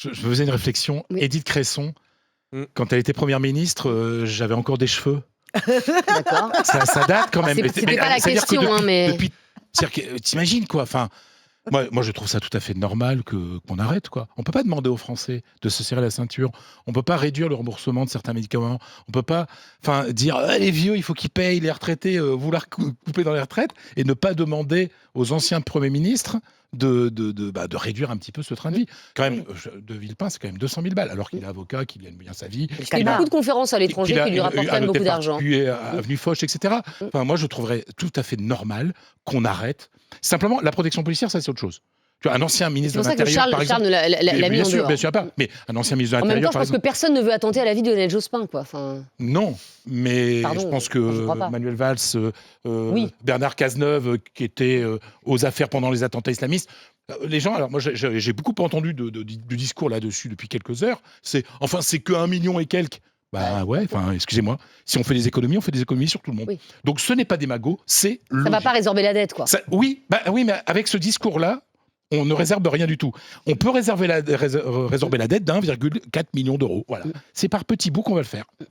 Je me faisais une réflexion. Oui. Édith Cresson, Mm. quand elle était première ministre, j'avais encore des cheveux. D'accord. Ça date quand même. C'était Mais, pas la c'est-à-dire que question, hein, mais... c'est-à-dire que, t'imagines quoi, enfin, moi, je trouve ça tout à fait normal qu'on arrête, quoi. On peut pas demander aux Français de se serrer la ceinture. On peut pas réduire le remboursement de certains médicaments. On peut pas, dire les vieux, il faut qu'ils payent, les retraités, vouloir couper dans les retraites et ne pas demander aux anciens premiers ministres de réduire un petit peu ce train de vie. Quand même, de Villepin, c'est quand même 200 000 balles, alors qu'il est avocat, qu'il gagne bien sa vie. Il fait beaucoup de conférences à l'étranger qui lui rapportent quand même beaucoup d'argent. Avenue Foch, etc. Enfin, moi, je trouverais tout à fait normal qu'on arrête. Simplement, la protection policière, ça, c'est autre chose. Tu vois, un ancien ministre de l'Intérieur, par exemple... Charles l'a mis en dehors. Bien sûr, pas. Mais un ancien ministre de En même l'Intérieur, temps, je pense que personne ne veut attenter à la vie de Lionel Jospin, quoi. Non, mais Pardon, je pense que je crois pas. Manuel Valls, Oui. Bernard Cazeneuve, qui était aux affaires pendant les attentats islamistes, les gens, alors moi j'ai beaucoup entendu de discours là-dessus depuis quelques heures, c'est que 1 million et quelques. Bah ouais, excusez-moi, si on fait des économies, on fait des économies sur tout le monde. Oui. Donc ce n'est pas des magots, c'est logique. Ça va pas résorber la dette, quoi. Oui, mais avec ce discours-là, on ne réserve rien du tout. On peut résorber la dette d'1,4 million d'euros. Voilà. C'est par petits bouts qu'on va le faire.